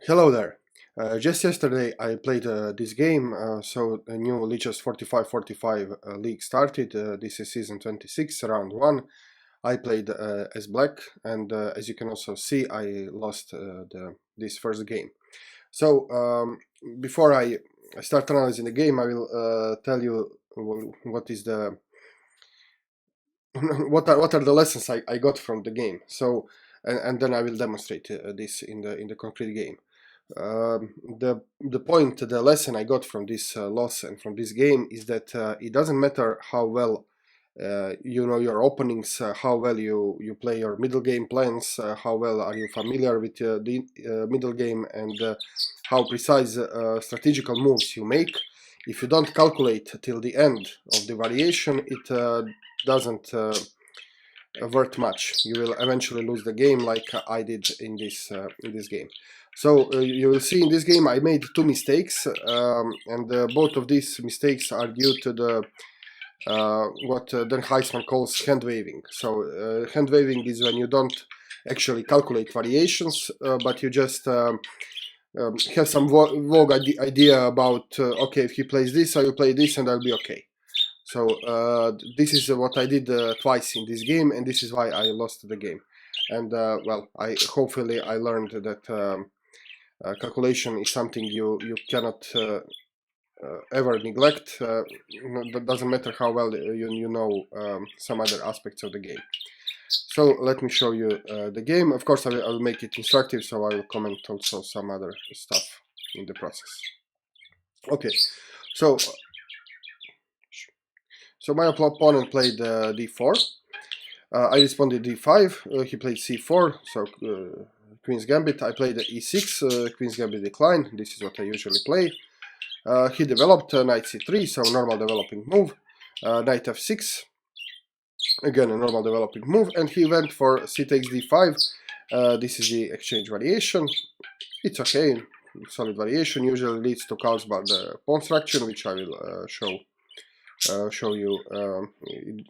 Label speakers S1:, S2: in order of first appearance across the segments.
S1: Hello there. Just yesterday I played this game, so a new Lichess4545 league started. This is season 26, round 1. I played as black, and as you can also see, I lost this first game. So before I start analyzing the game, I will tell you what is the what are the lessons I got from the game. So and then I will demonstrate this in the concrete game. The lesson I got from this loss and from this game is that it doesn't matter how well you know your openings, how well you play your middle game plans, how well are you familiar with the middle game, and how precise strategical moves you make. If you don't calculate till the end of the variation, it doesn't worth much. You will eventually lose the game, like I did in this game. So you will see in this game I made 2 mistakes, and both of these mistakes are due to the what Dan Heisman calls hand waving. So hand waving is when you don't actually calculate variations, but you just have some vague idea about okay, if he plays this, I will play this, and I'll be okay. So this is what I did twice in this game, and this is why I lost the game. And well, hopefully I learned that calculation is something you cannot ever neglect. That doesn't matter how well you know some other aspects of the game. So let me show you the game. Of course, I will make it instructive, so I will comment also some other stuff in the process. Okay, so my opponent played d4. I responded d5. He played c4, so Queen's Gambit. I played e6. Queen's Gambit decline. This is what I usually play. He developed knight c3, so normal developing move. Knight f6. Again, a normal developing move. And he went for c takes d5. This is the exchange variation. It's okay. Solid variation. Usually leads to Carlsbad pawn structure, which I will show you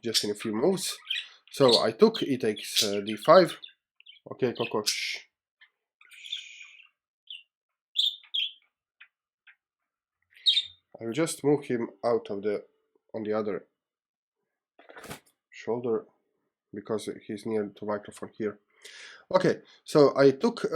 S1: just in a few moves. So I took e takes d5. Okay, Coco. Shh. I will just move him out of on the other shoulder because he's near the microphone here. Okay, so I took.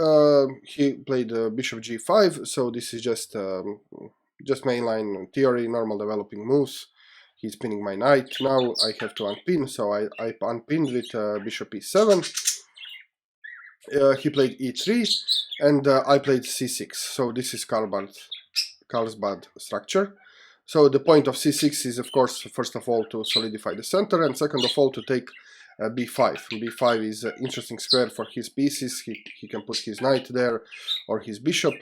S1: He played bishop g5. So this is just mainline theory, normal developing moves. He's pinning my knight. Now I have to unpin, so I unpinned with bishop e7. He played e3, and I played c6. So this is Carlsbad structure. So the point of c6 is, of course, first of all to solidify the center, and second of all to take b5. b5 is an interesting square for his pieces. He can put his knight there or his bishop.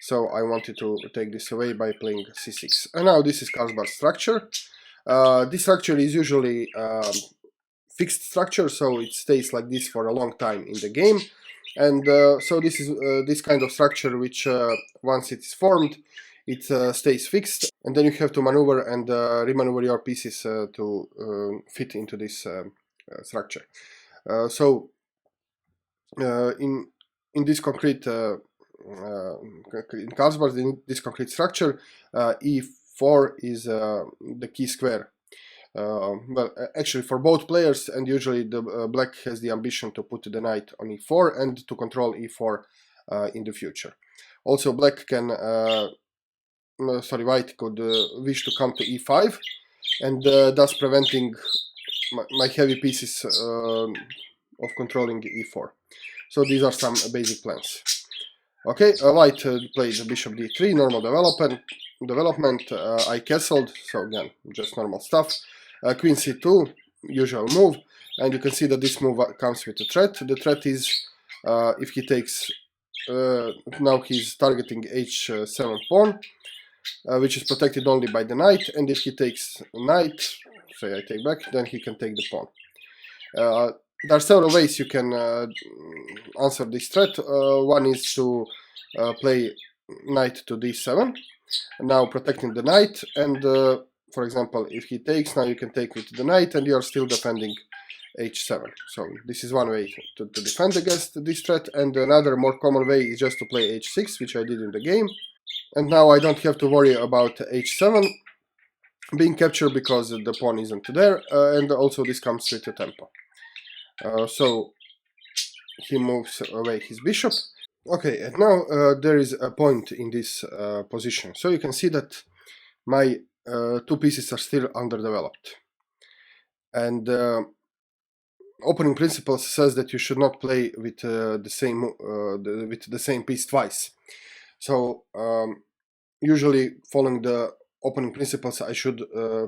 S1: So I wanted to take this away by playing c6. And now this is Carlsbad structure. This structure is usually fixed structure, so it stays like this for a long time in the game. And so this is this kind of structure which once it is formed, it stays fixed, and then you have to maneuver and remaneuver your pieces to fit into this structure. So in this concrete in Carlsbad, in this concrete structure, e4 is the key square. Well, actually for both players, and usually the black has the ambition to put the knight on e4 and to control e4 in the future. Also, black can, white could wish to come to e5, and thus preventing my heavy pieces of controlling e4. So these are some basic plans. Okay, white played bishop d3, normal development. I castled, so again, just normal stuff. Queen c2, usual move, and you can see that this move comes with a threat. The threat is if he takes, now he's targeting h7 pawn, which is protected only by the knight, and if he takes knight, say I take back, then he can take the pawn. There are several ways you can answer this threat. One is to play knight to d7, now protecting the knight, and for example, if he takes, now you can take with the knight, and you are still defending h7. So this is one way to defend against this threat, and another more common way is just to play h6, which I did in the game. And now I don't have to worry about h7 being captured because the pawn isn't there, and also this comes with the tempo. So he moves away his bishop. Okay, and now there is a point in this position. So you can see that my two pieces are still underdeveloped. And opening principles says that you should not play with the same piece twice. So usually following the opening principles, I should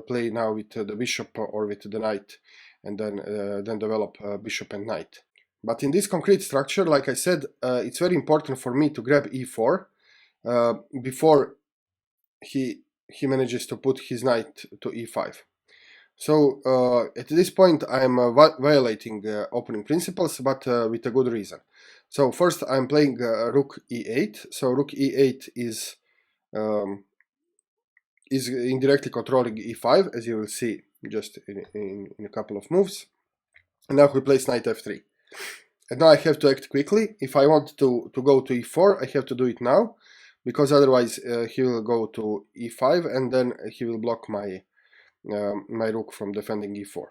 S1: play now with the bishop or with the knight, and then develop bishop and knight. But in this concrete structure, like I said, it's very important for me to grab e4 before he manages to put his knight to e5. So at this point I'm violating opening principles, but with a good reason. So first I'm playing rook e8. So rook e8 is indirectly controlling e5, as you will see just in a couple of moves. And now we place knight f3. And now I have to act quickly. If I want to go to e4, I have to do it now, because otherwise he will go to e5, and then he will block my my rook from defending e4.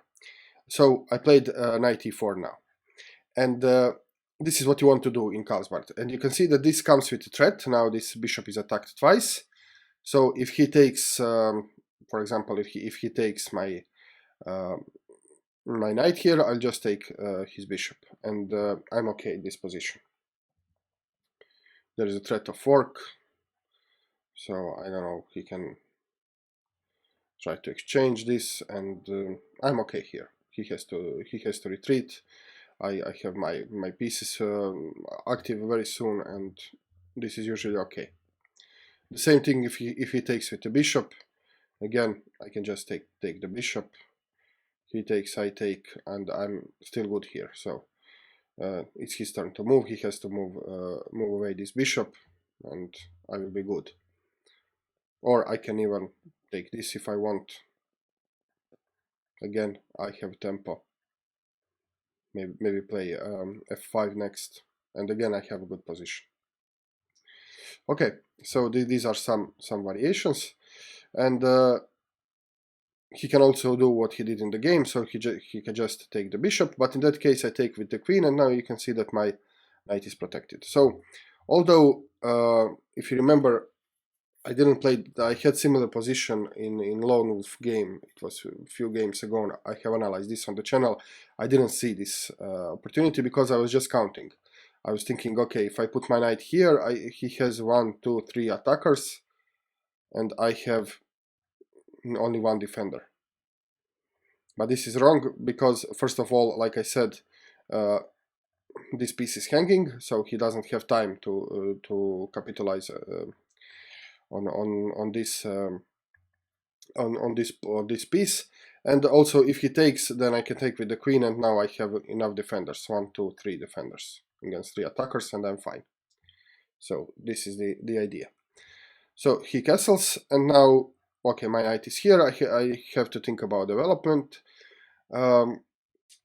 S1: So I played knight e4 now. And this is what you want to do in Carlsbad. And you can see that this comes with a threat. Now this bishop is attacked twice. So if he takes, for example, if he takes my my knight here, I'll just take his bishop, and I'm okay in this position. There is a threat of fork, so I don't know, he can try to exchange this, and I'm okay here. He has to retreat. I have my pieces active very soon, and this is usually okay. The same thing if he takes with the bishop. Again, I can just take the bishop. He takes, I take, and I'm still good here. So it's his turn to move. He has to move away this bishop, and I will be good. Or I can even take this if I want. Again, I have tempo. Maybe play f5 next, and again I have a good position. Okay, so these are some variations, and he can also do what he did in the game. So he can just take the bishop, but in that case I take with the queen, and now you can see that my knight is protected. So although if you remember, I didn't play, I had similar position in Lone Wolf game. It was a few games ago. I have analyzed this on the channel. I didn't see this opportunity because I was just counting. I was thinking, okay, if I put my knight here, he has 1, 2, 3 attackers, and I have only one defender. But this is wrong because, first of all, like I said, this piece is hanging, so he doesn't have time to capitalize on this piece. And also, if he takes, then I can take with the queen, and now I have enough defenders, 1, 2, 3 defenders against 3 attackers, and I'm fine. So this is the idea. So he castles, and now, okay, my knight is here. I have to think about development. One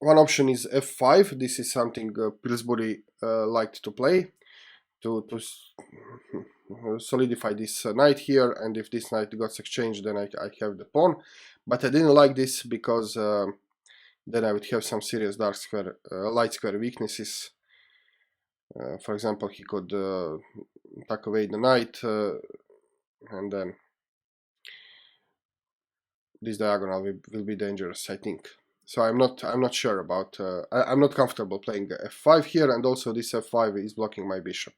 S1: option is f5. This is something Pillsbury liked to play to solidify this knight here, and if this knight gets exchanged, then I have the pawn. But I didn't like this because then I would have some serious dark square, light square weaknesses. For example, he could tuck away the knight, and then this diagonal will be dangerous, I think. So I'm not sure about. I'm not comfortable playing f5 here, and also this f5 is blocking my bishop.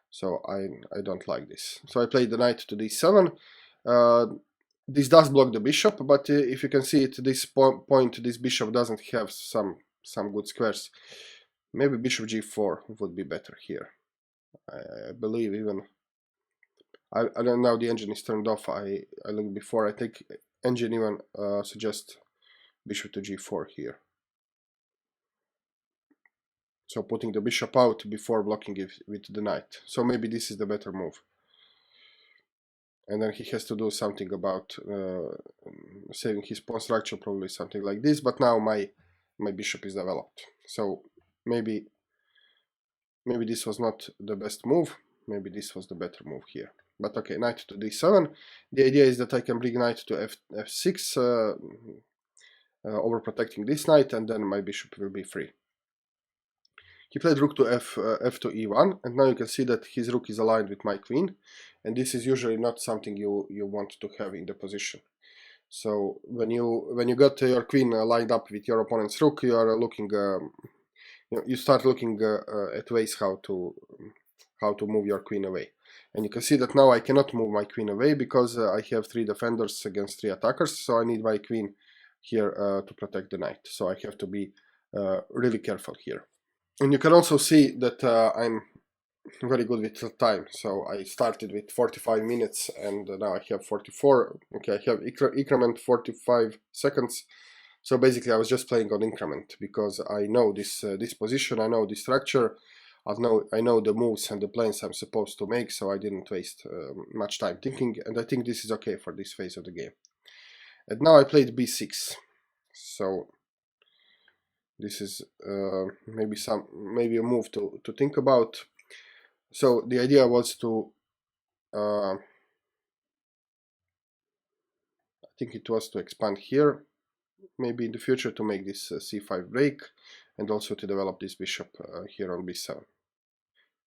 S1: So I don't like this. So I played the knight to d7. This does block the bishop, but if you can see at this point, this bishop doesn't have some good squares. Maybe bishop g4 would be better here. I believe even. I don't know. The engine is turned off. I looked before. I think engine even suggests bishop to g4 here. So putting the bishop out before blocking it with the knight. So maybe this is the better move. And then he has to do something about saving his pawn structure, probably something like this. But now my my bishop is developed. So maybe this was not the best move. Maybe this was the better move here. But okay, knight to d7. The idea is that I can bring knight to f6, overprotecting this knight, and then my bishop will be free. He played rook to f to e1, and now you can see that his rook is aligned with my queen, and this is usually not something you want to have in the position. So when you got your queen lined up with your opponent's rook, you are looking, you start looking at ways how to move your queen away. And you can see that now I cannot move my queen away because I have 3 defenders against 3 attackers, so I need my queen here to protect the knight. So I have to be really careful here. And you can also see that I'm very good with time. So I started with 45 minutes and now I have 44. Okay, I have increment 45 seconds. So basically I was just playing on increment because I know this position, I know the structure, I know the moves and the planes I'm supposed to make, so I didn't waste much time thinking, and I think this is okay for this phase of the game. And now I played b6. So this is maybe a move to think about. So the idea was to I think it was to expand here, maybe in the future to make this c5 break, and also to develop this bishop here on b7.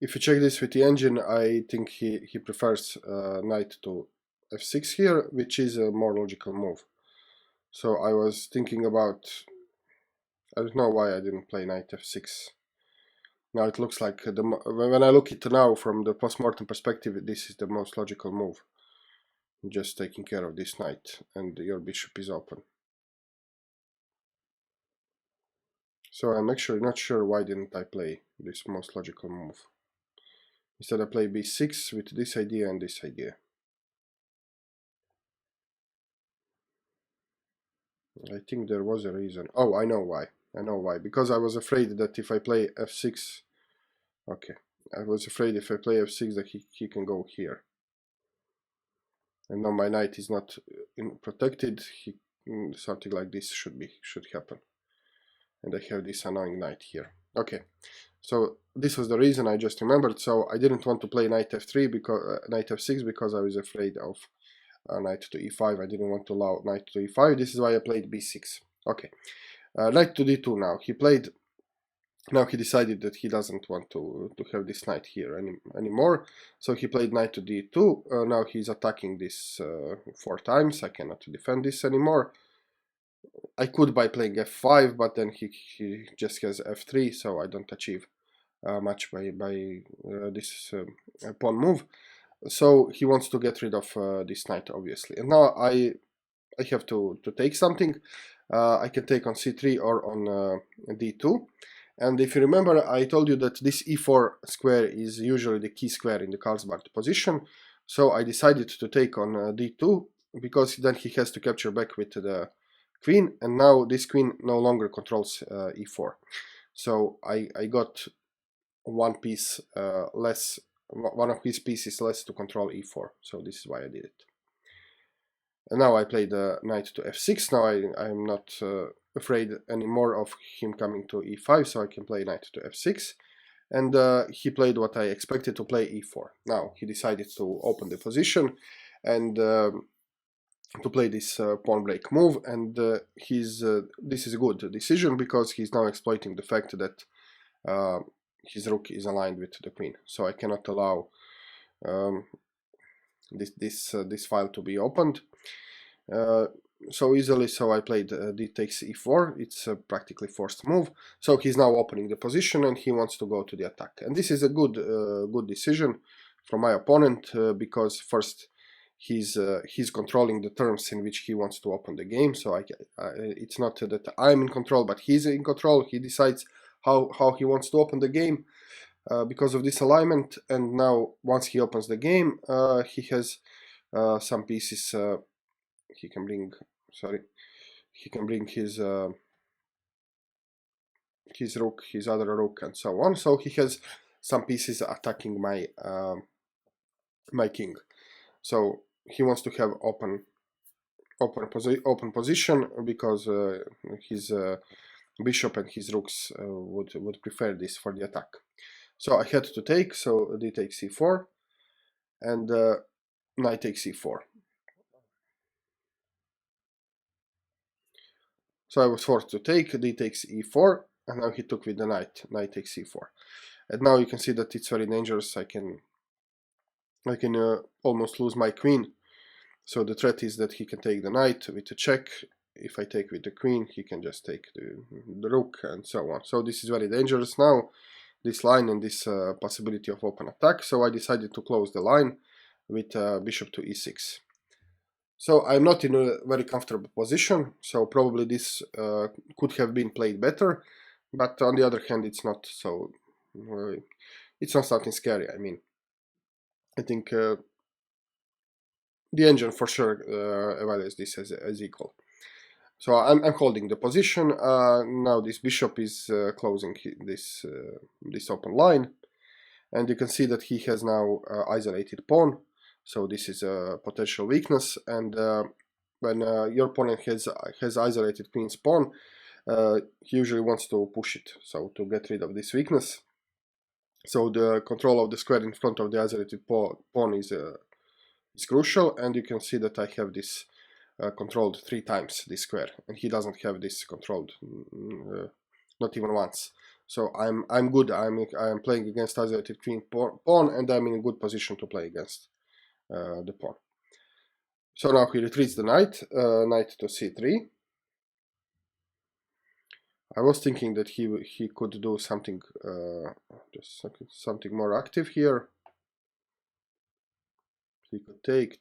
S1: If you check this with the engine, I think he prefers knight to f6 here, which is a more logical move. So I was thinking about, I don't know why I didn't play knight f6. Now it looks like, when I look at it now from the post-mortem perspective, this is the most logical move. Just taking care of this knight, and your bishop is open. So I'm actually not sure why didn't I play this most logical move. Instead I play b6 with this idea and this idea. I think there was a reason. Oh, I know why. I know why. Because I was afraid that if I play f6... Okay. I was afraid if I play f6 that he can go here. And now my knight is not protected. Something like this should happen. And I have this annoying knight here. Okay. So this was the reason I just remembered. So I didn't want to play knight f3 because knight f6 because I was afraid of knight to e5. I didn't want to allow knight to e5. This is why I played b6. Okay, knight to d2 now. Now he decided that he doesn't want to have this knight here anymore. So he played knight to d2. Now he's attacking this 4 times. I cannot defend this anymore. I could by playing f5, but then he just has f3, so I don't achieve much by this pawn move. So he wants to get rid of this knight, obviously. And now I have to take something. I can take on c3 or on d2. And if you remember, I told you that this e4 square is usually the key square in the Carlsbad position. So I decided to take on d2, because then he has to capture back with the queen. And now this queen no longer controls e4. So I got one piece less, one of his pieces less to control e4. So this is why I did it. And now I played knight to f6. Now I'm not afraid anymore of him coming to e5, so I can play knight to f6. And he played what I expected to play, e4. Now he decided to open the position and to play this pawn break move. And this is a good decision because he's now exploiting the fact that his rook is aligned with the queen. So I cannot allow this file to be opened so easily. So I played d takes e4. It's a practically forced move. So he's now opening the position and he wants to go to the attack. And this is a good decision from my opponent because first he's controlling the terms in which he wants to open the game. So it's not that I'm in control, but he's in control. He decides how he wants to open the game because of this alignment. And now once he opens the game, he has some pieces he can bring. Sorry, he can bring his rook, his other rook, and so on. So he has some pieces attacking my my king. So he wants to have open position because his bishop and his rooks would prefer this for the attack. So I had to take, so d takes c4, and knight takes c4. So I was forced to take, d takes e4, and now he took with the knight, knight takes c4. And now you can see that it's very dangerous. I can almost lose my queen. So the threat is that he can take the knight with a check. If I take with the queen, he can just take the rook and so on. So this is very dangerous now, this line and this possibility of open attack. So I decided to close the line with bishop to e6. So I'm not in a very comfortable position, so probably this could have been played better, but on the other hand, it's not so, it's not something scary. I mean, I think the engine for sure evaluates this as equal. So I'm holding the position. Now this bishop is closing this open line, and you can see that he has now isolated pawn. So this is a potential weakness, and when your opponent has isolated queen's pawn, he usually wants to push it, so to get rid of this weakness. So the control of the square in front of the isolated pawn is crucial, and you can see that I have this controlled 3 times, this square, and he doesn't have this controlled, not even once. So I'm good. I'm playing against isolated queen pawn, and I'm in a good position to play against the pawn. So now he retreats the knight, knight to c3. I was thinking that he could do something, just something more active here. He could take.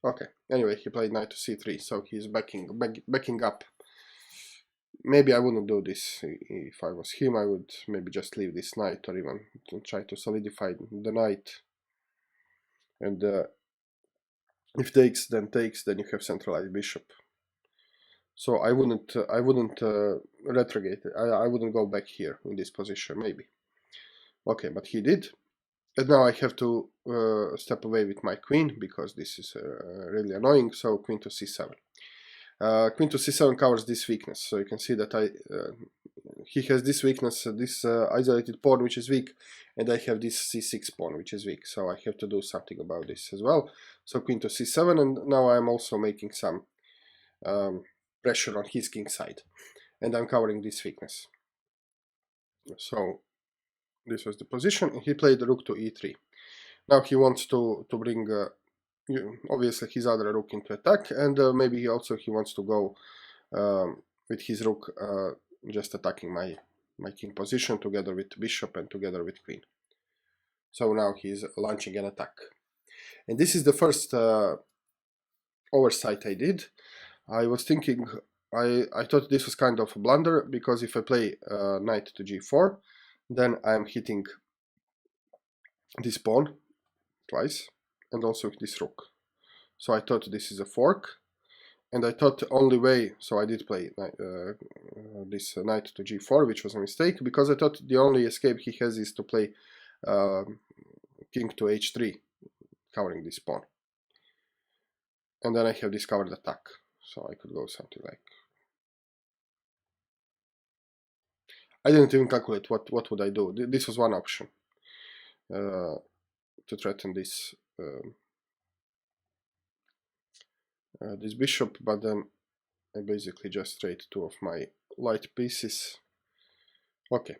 S1: Okay. Anyway, he played knight to c3, so he's backing up. Maybe I wouldn't do this if I was him. I would maybe just leave this knight, or even try to solidify the knight. And if takes, then you have centralized bishop. So I wouldn't retrograde. I wouldn't go back here in this position, maybe. Okay, but he did. And now I have to step away with my queen, because this is really annoying. So queen to c7. Queen to c7 covers this weakness. So you can see that he has this weakness, this isolated pawn, which is weak, and I have this c6 pawn, which is weak. So I have to do something about this as well. So queen to c7, and now I'm also making some pressure on his king side, and I'm covering this weakness. So this was the position. He played rook to e3. Now he wants to bring obviously his other rook into attack, and maybe he wants to go with his rook just attacking my king position together with bishop and together with queen. So now he's launching an attack, and this is the first oversight I did. I was thinking, I thought this was kind of a blunder, because if I play knight to g4, then I'm hitting this pawn twice, and also this rook. So I thought this is a fork, and I thought the only way, so I did play this knight to g4, which was a mistake, because I thought the only escape he has is to play king to h3, covering this pawn. And then I have this covered attack, so I could go something like... I didn't even calculate what would I do. This was one option, to threaten this this bishop, but then I basically just trade 2 of my light pieces. Okay,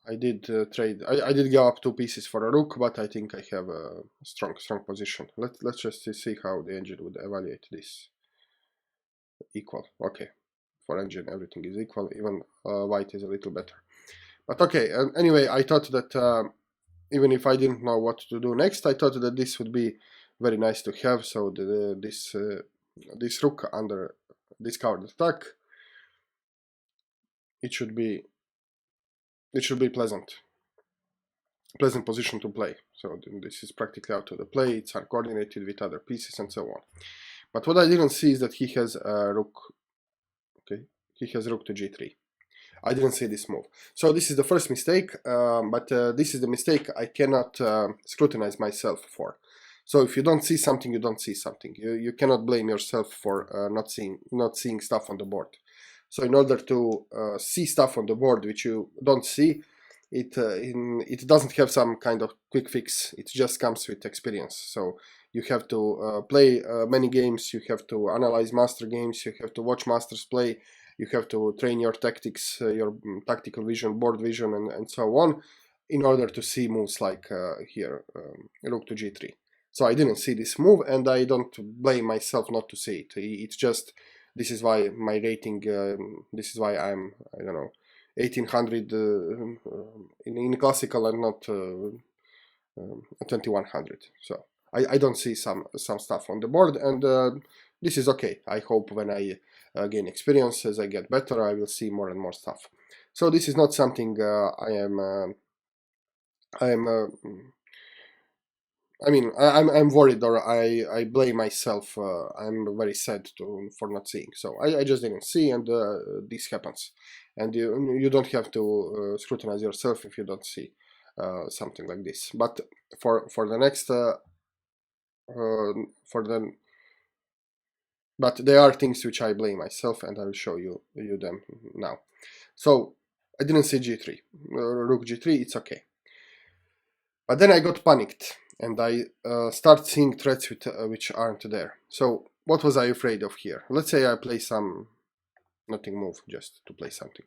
S1: I did trade. I did give up 2 pieces for a rook, but I think I have a strong position. Let's just see how the engine would evaluate this. Equal. Okay, for engine everything is equal. Even white is a little better. But okay. Anyway, I thought that even if I didn't know what to do next, I thought that this would be very nice to have. So this rook under this covered attack, it should be pleasant position to play. So this is practically out of the play. It's uncoordinated with other pieces and so on. But what I didn't see is that he has a rook. Okay, he has rook to g3. I didn't see this move. So this is the first mistake, but this is the mistake I cannot scrutinize myself for. So if you don't see something, you don't see something. You cannot blame yourself for not seeing stuff on the board. So in order to see stuff on the board which you don't see, it doesn't have some kind of quick fix. It just comes with experience. So you have to play many games, you have to analyze master games, you have to watch masters play, you have to train your tactics, your tactical vision, board vision, and so on, in order to see moves like here, rook to g3. So I didn't see this move, and I don't blame myself not to see it. It's just, this is why my rating, this is why I'm, I don't know, 1800 in classical and not 2100. So I don't see some stuff on the board, and this is okay. I hope when I gain experience, as I get better, I will see more and more stuff. So this is not something I'm worried, or I blame myself. I'm very sad for not seeing. So I just didn't see, and this happens. And you don't have to scrutinize yourself if you don't see something like this. But for the next but there are things which I blame myself, and I will show you them now. So I didn't see g3, rook g3. It's okay. But then I got panicked, and I start seeing threats which aren't there. So what was I afraid of here? Let's say I play some nothing move, just to play something.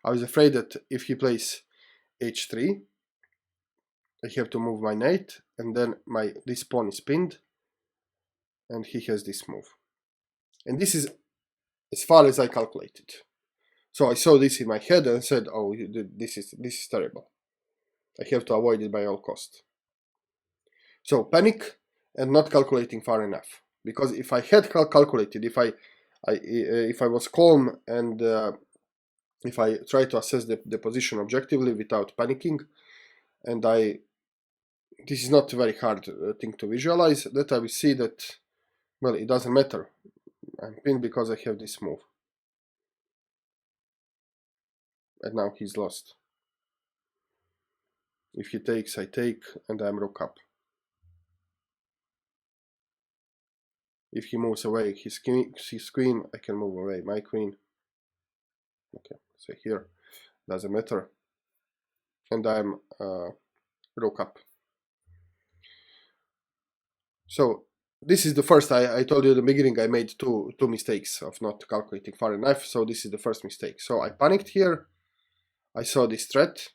S1: I was afraid that if he plays h3, I have to move my knight, and then this pawn is pinned, and he has this move. And this is as far as I calculated. So I saw this in my head and said, oh, this is terrible. I have to avoid it by all cost. So panic and not calculating far enough. Because if I had calculated, if I was calm, and if I try to assess the position objectively without panicking, and this is not a very hard thing to visualize, that I will see that, well, it doesn't matter. I'm pinned because I have this move. And now he's lost. If he takes, I take, and I'm rook up. If he moves away his queen, I can move away my queen. Okay, so here, doesn't matter. And I'm rook up. So this is the first, I told you at the beginning, I made two mistakes of not calculating far enough. So this is the first mistake. So I panicked here. I saw this threat,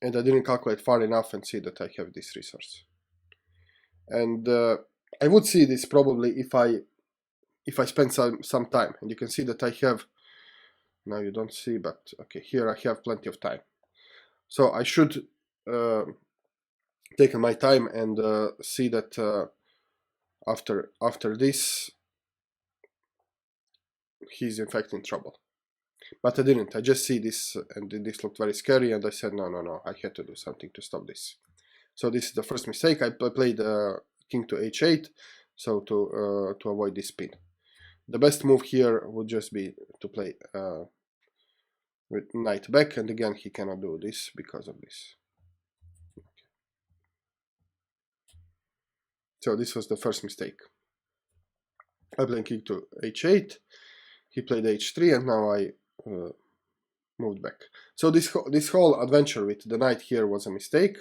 S1: and I didn't calculate far enough and see that I have this resource. And I would see this probably if I spend some time. And you can see that I have, now you don't see, but okay, here I have plenty of time. So I should take my time and see that after this, he's in fact in trouble. But I didn't. I just see this, and this looked very scary, and I said, no, I had to do something to stop this. So this is the first mistake. I played king to h8, so to avoid this pin. The best move here would just be to play with knight back, and again he cannot do this because of this. Okay. So this was the first mistake. I played king to h8, he played h3, and now I moved back. So this whole adventure with the knight here was a mistake,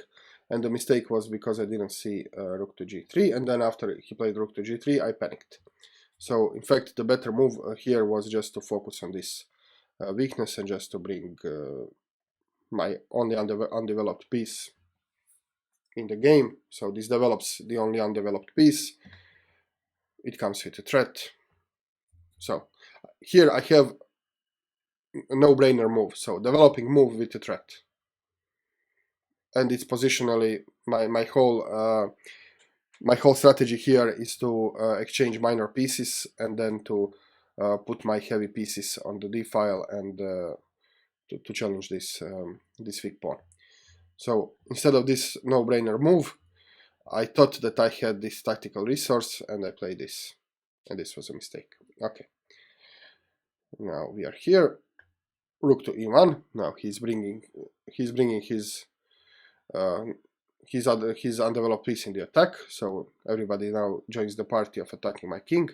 S1: and the mistake was because I didn't see rook to g3, and then after he played rook to g3, I panicked. So in fact the better move here was just to focus on this weakness and just to bring my only undeveloped piece in the game. So this develops the only undeveloped piece. It comes with a threat. So here I have a no-brainer move. So developing move with a threat. And it's positionally my whole strategy here is to exchange minor pieces, and then to put my heavy pieces on the d file, and to challenge this weak pawn. So instead of this no-brainer move, I thought that I had this tactical resource, and I played this, and this was a mistake. Okay. Now we are here. Rook to e1. Now he's bringing his his undeveloped piece in the attack, so everybody now joins the party of attacking my king.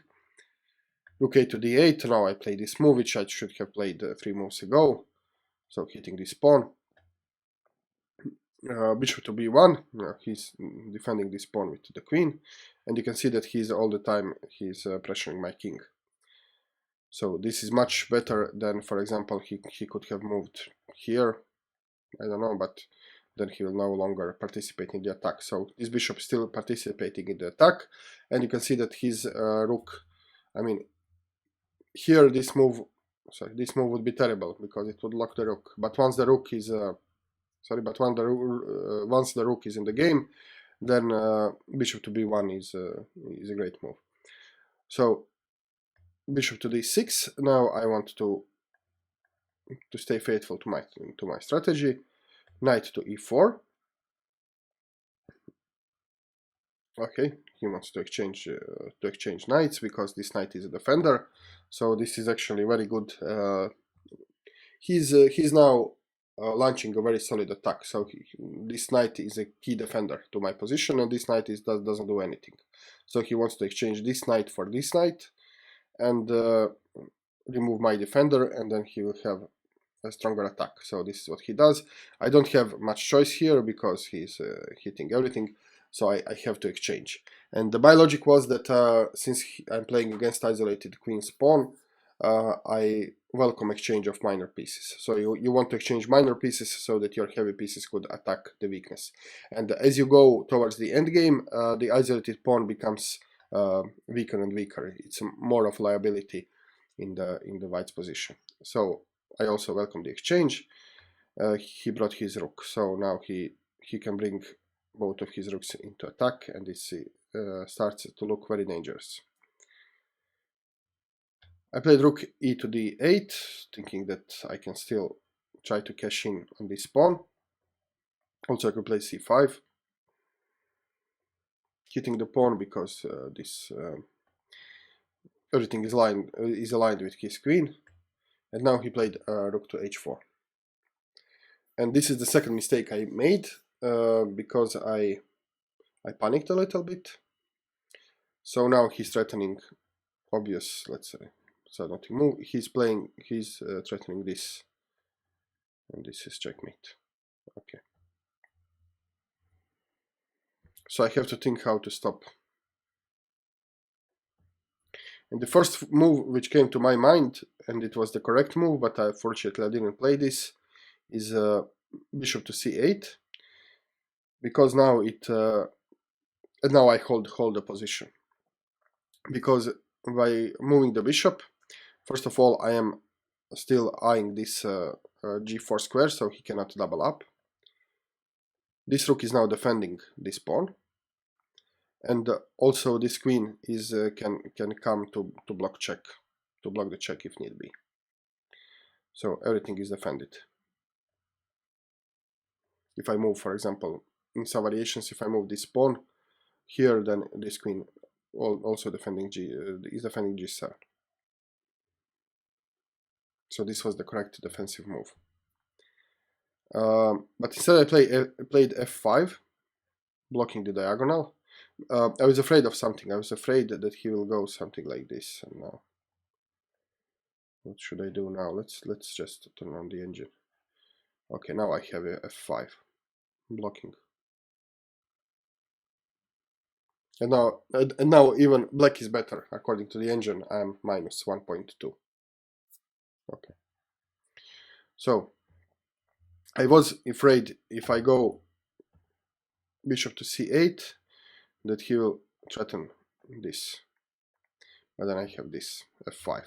S1: Rook a to d8, now I play this move, which I should have played 3 moves ago, so hitting this pawn. Bishop to b1, he's defending this pawn with the queen, and you can see that he's all the time pressuring my king. So this is much better than, for example, he could have moved here, I don't know, but then he will no longer participate in the attack. So this bishop is still participating in the attack, and you can see that his rook, I mean, here this move would be terrible because it would lock the rook. But once the rook is, once the rook is in the game, then bishop to b1 is a great move. So bishop to d6. Now I want to stay faithful to my strategy. Knight to e4. Okay, he wants to exchange knights because this knight is a defender. So this is actually very good. He's now launching a very solid attack. So this knight is a key defender to my position, and this knight doesn't do anything. So he wants to exchange this knight for this knight and remove my defender, and then he will have a stronger attack. So this is what he does. I don't have much choice here because he's hitting everything, so I have to exchange. And the logic was that since I'm playing against isolated queen's pawn, I welcome exchange of minor pieces. So you want to exchange minor pieces so that your heavy pieces could attack the weakness. And as you go towards the end game, the isolated pawn becomes weaker and weaker. It's more of liability in the white's position. So I also welcome the exchange. He brought his rook, so now he can bring both of his rooks into attack, and this starts to look very dangerous. I played rook e to d8, thinking that I can still try to cash in on this pawn. Also I could play c5, hitting the pawn because everything is aligned with his queen. And now he played rook to h4. And this is the second mistake I made because I panicked a little bit. So now he's threatening obvious, let's say, so not to move. He's threatening this, and this is checkmate. Okay. So I have to think how to stop. And the first move which came to my mind, and it was the correct move, but unfortunately I didn't play this, is bishop to c8, because now now I hold the position. Because by moving the bishop, first of all, I am still eyeing this g4 square, so he cannot double up. This rook is now defending this pawn, and also this queen is can come to block the check if need be. So everything is defended. If I move, for example, in some variations, if I move this pawn here, then this queen also defending is defending g7. So this was the correct defensive move. But instead I played f5, blocking the diagonal. I was afraid of something. I was afraid that he will go something like this. And now, what should I do now? Let's just turn on the engine. Okay, now I have a f5 blocking. And now even black is better. According to the engine, I'm minus 1.2. Okay. So I was afraid if I go bishop to c8 that he will threaten this. But then I have this f5.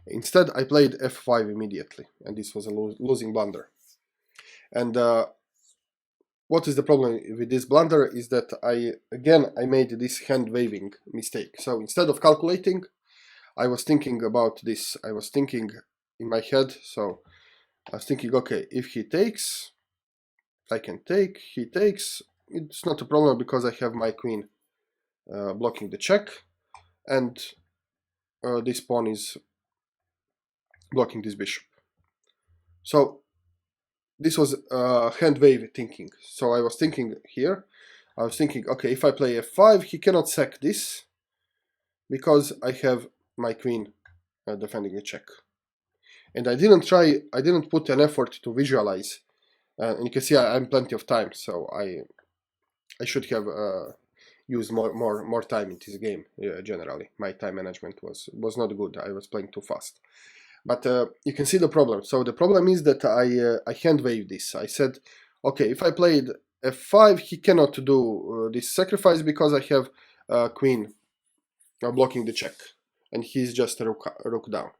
S1: Instead, I played f5 immediately, and this was a losing blunder. And what is the problem with this blunder is that I made this hand waving mistake. So instead of calculating, I was thinking about this. I was thinking in my head, so I was thinking, okay, if he takes, I can take, he takes, it's not a problem because I have my queen blocking the check, and this pawn is blocking this bishop. So this was hand wave thinking. So I was thinking here, I was thinking, okay, if I play f5, he cannot sack this because I have my queen defending the check. And I didn't put an effort to visualize. And you can see I'm plenty of time, so I should have used more time in this game. Generally, my time management was not good. I was playing too fast. But you can see the problem. So the problem is that I hand waved this. I said, okay, if I played f5, he cannot do this sacrifice because I have queen blocking the check, and he's just rook down.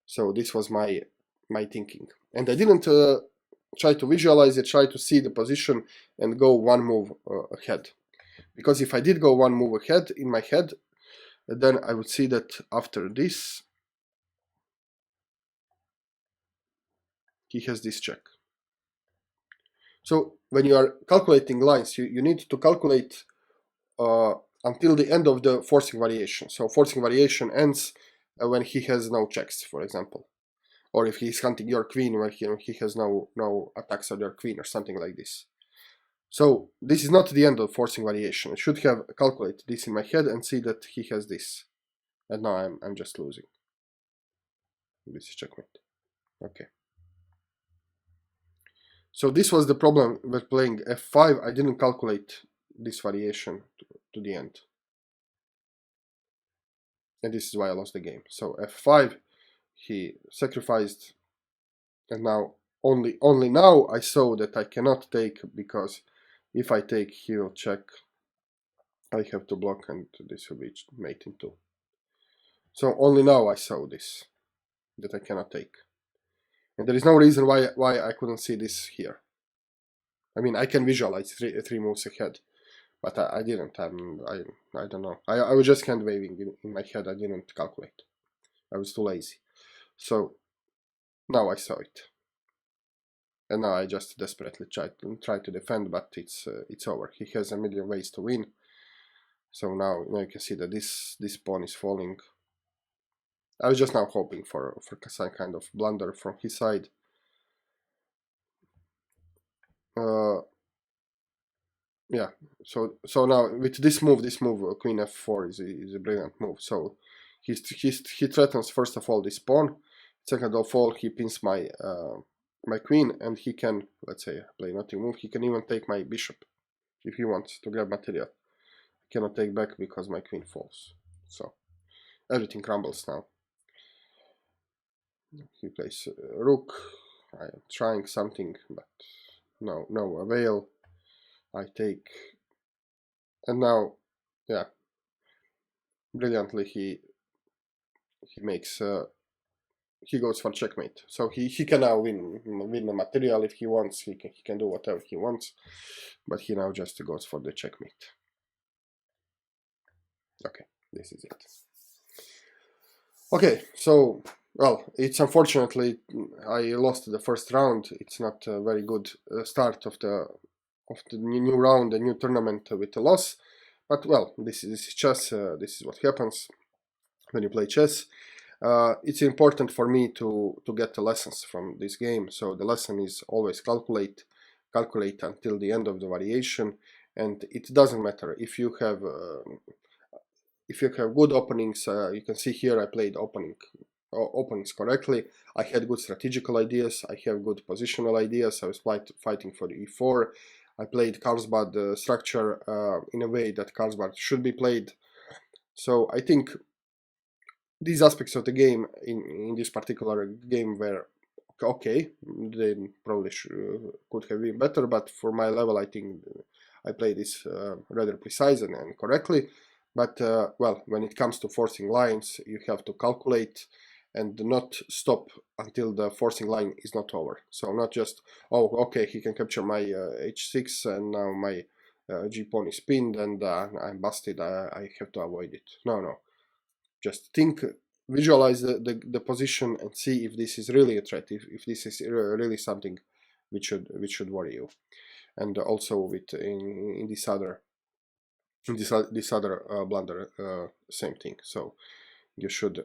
S1: So this was my thinking, and I didn't try to visualize it, try to see the position and go one move ahead. Because if I did go one move ahead in my head, then I would see that after this, he has this check. So when you are calculating lines, you need to calculate until the end of the forcing variation. So forcing variation ends when he has no checks, for example. Or if he's hunting your queen when he has no attacks on your queen or something like this. So this is not the end of forcing variation. I should have calculated this in my head and see that he has this. And now I'm just losing. This is checkmate. Okay. So this was the problem with playing f5. I didn't calculate this variation to the end. And this is why I lost the game. So f5, he sacrificed, and now only now I saw that I cannot take, because if I take, he will check. I have to block, and this will be mate in two. So only now I saw this, that I cannot take. And there is no reason why I couldn't see this here. I mean, I can visualize three moves ahead, but I didn't. I don't know. I was just hand waving in my head. I didn't calculate. I was too lazy. So now I saw it, and now I just desperately try to defend, but it's over. He has a million ways to win. So now you can see that this pawn is falling. I was just now hoping for some kind of blunder from his side. Yeah. So now with this move, queen f4 is a brilliant move. So he threatens first of all this pawn. Second of all, he pins my my queen, and he can, let's say, play nothing move. He can even take my bishop if he wants to grab material. I cannot take back because my queen falls. So everything crumbles now. He plays rook. I am trying something, but no avail. I take, and now, yeah, brilliantly he makes he goes for checkmate. So he can now win the material if he wants. He can do whatever he wants, but he now just goes for the checkmate. Okay, this is it. Okay, so, well, it's unfortunately I lost the first round. It's not a very good start of the new round, the new tournament with a loss. But well, this is chess. This is what happens when you play chess. It's important for me to get the lessons from this game. So the lesson is always calculate until the end of the variation, and it doesn't matter if you have good openings. You can see here I played openings correctly. I had good strategical ideas. I have good positional ideas. I was fighting for the e4. I played Carlsbad structure in a way that Carlsbad should be played. So I think these aspects of the game in this particular game were okay. They probably could have been better, but for my level, I think I played this rather precise and correctly. But well, when it comes to forcing lines, you have to calculate and not stop until the forcing line is not over. So not just, oh, okay, he can capture my h6 and now my g pawn is pinned and I'm busted, I have to avoid it. No. Just think, visualize the position and see if this is really a threat, if this is really something which should worry you. And also with in this other blunder, same thing. So you should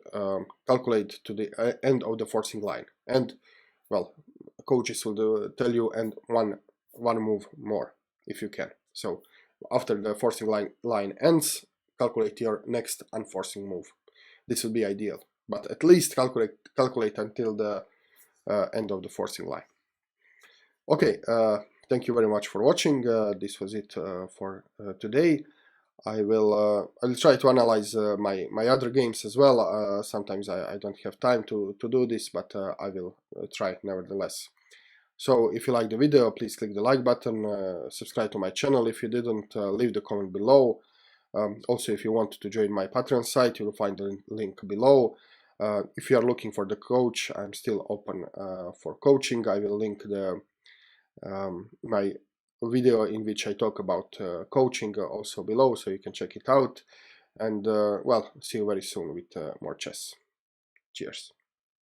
S1: calculate to the end of the forcing line. And well, coaches will tell you, and one move more if you can. So after the forcing line ends, calculate your next unforcing move. This would be ideal, but at least calculate until the end of the forcing line. Okay, thank you very much for watching. This was it for today. I'll try to analyze my other games as well. Sometimes I don't have time to do this, but I will try it nevertheless. So if you like the video, please click the like button, subscribe to my channel if you didn't, leave the comment below. Also, if you want to join my Patreon site, you'll find the link below. If you are looking for the coach, I'm still open for coaching. I will link my video in which I talk about coaching also below, so you can check it out. And well, see you very soon with more chess. Cheers.